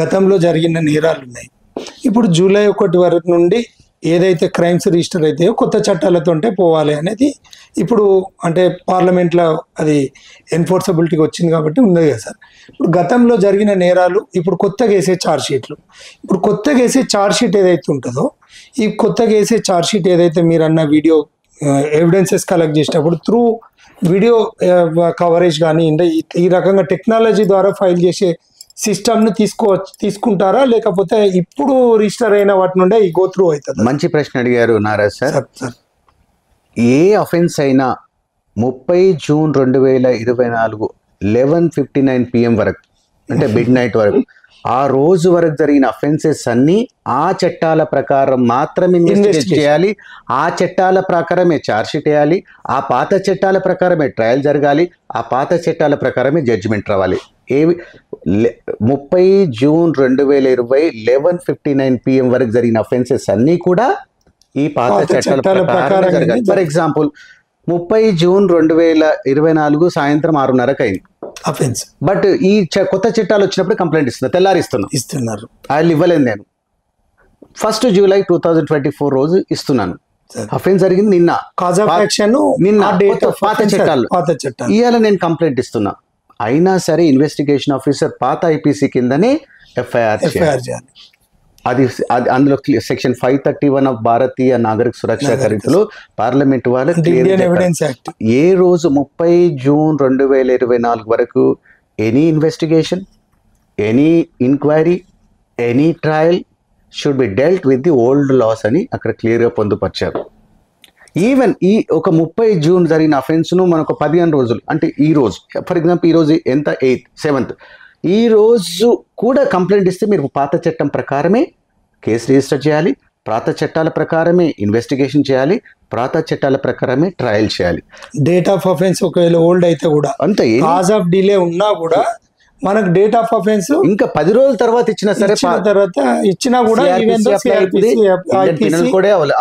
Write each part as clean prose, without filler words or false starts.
గతంలో జరిగిన నేరాలు ఉన్నాయి. ఇప్పుడు జూలై 1 వరకు నుండి ఏదైతే క్రైమ్స్ రిజిస్టర్ అయితే కొత్త చట్టాలతోటే పోవాలి అనేది ఇప్పుడు అంటే పార్లమెంట్లో అది ఎన్ఫోర్సబిలిటీకి వచ్చింది కాబట్టి ఉంది కదా సార్. ఇప్పుడు గతంలో జరిగిన నేరాలు ఇప్పుడు కొత్తగా వేసే ఛార్జ్షీట్లు, ఇప్పుడు కొత్తగా వేసే ఛార్జ్షీట్ ఏదైతే ఉంటుందో ఈ కొత్తగా వేసే ఛార్జ్షీట్ ఏదైతే మీరు అన్న వీడియో ఎవిడెన్సెస్ కలెక్ట్ చేసేటప్పుడు త్రూ వీడియో కవరేజ్ కానీ ఈ రకంగా టెక్నాలజీ ద్వారా ఫైల్ చేసే సిస్టమ్ను తీసుకుంటారా లేకపోతే ఇప్పుడు రిజిస్టర్ అయిన వాటి నుండే ఈ గో త్రూ అవుతుంది? మంచి ప్రశ్న అడిగారు నారాజ్ సార్. ఏ అఫెన్స్ అయినా 30 జూన్ 2024 11:59 PM వరకు అంటే మిడ్ నైట్ వరకు ఆ రోజు వరకు జరిగిన అఫెన్సెస్ అన్నీ ఆ చట్టాల ప్రకారం మాత్రమే ఇన్వెస్టిగేట్ చేయాలి, ఆ చట్టాల ప్రకారమే ఛార్జ్షీట్ వేయాలి, ఆ పాత చట్టాల ప్రకారమే ట్రయల్ జరగాలి, ఆ పాత చట్టాల ప్రకారమే జడ్జిమెంట్ రావాలి. 30 జూన్ 2020 11:59 PM వరకు జరిగిన అఫెన్సెస్ అన్నీ కూడా ఈ పాత చట్టాల ప్రకారం జరగాలి. ఫర్ ఎగ్జాంపుల్ 30 జూన్ 2024 సాయంత్రం 6:30కి అయింది అఫెన్స్, బట్ ఈ కొత్త చట్టాలు వచ్చినప్పుడు కంప్లైంట్ ఇస్తున్నారు. వాళ్ళు ఇవ్వలేదు. నేను 1 జూలై 2024 రోజు ఇస్తున్నాను. అఫెన్స్ జరిగింది నిన్న, పాత చట్టాలు ఇవాళ నేను కంప్లైంట్ ఇస్తున్నా. అయినా సరే ఇన్వెస్టిగేషన్ ఆఫీసర్ పాత ఐపీసీ కిందనే ఎఫ్ఐఆర్ చేయాలి. అది అందులో section 531 of Bharatiya Nagarik Suraksha ఖరీదులో parliament వాళ్ళు ఏ రోజు 30 జూన్ 2024 వరకు any investigation, any inquiry, any trial should be dealt with the old laws అని అక్కడ క్లియర్గా పొందుపరిచారు. ఈవెన్ ఈ ఒక 30 జూన్ జరిగిన అఫెన్స్ను మనకు 15 రోజులు అంటే ఈ రోజు ఫర్ ఎగ్జాంపుల్ ఈ రోజు ఎంత 8th 7th ఈ రోజు కూడా కంప్లైంట్ ఇస్తే మీరు పాత చట్టం ప్రకారమే కేసు రిజిస్టర్ చేయాలి, పాత చట్టాల ప్రకారమే ఇన్వెస్టిగేషన్ చేయాలి, పాత చట్టాల ప్రకారమే ట్రయల్ చేయాలి. డేట్ ఆఫ్ అఫెన్స్ ఒకవేళ ఓల్డ్ అయితే కూడా అంతే, కాజ్ ఆఫ్ డిలే ఉన్నా కూడా మనకు డేట్ ఆఫ్ అఫెన్స్ ఇంకా 10 రోజుల తర్వాత ఇచ్చినా సరే తర్వాత ఇచ్చినా కూడా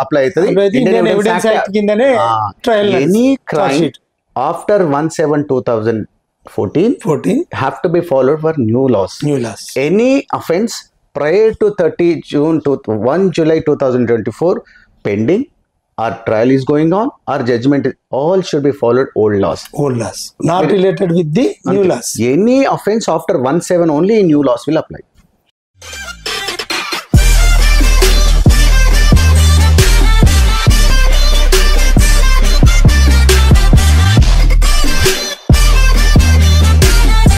అప్లై అవుతుంది. Any crime after 1/7/2014 have to be followed for new laws. Any offense prior to 30 June to 1 July 2024 pending or trial is going on or judgment is, all should be followed old laws not related with the new laws. Any offense after 1/7 only new laws will apply.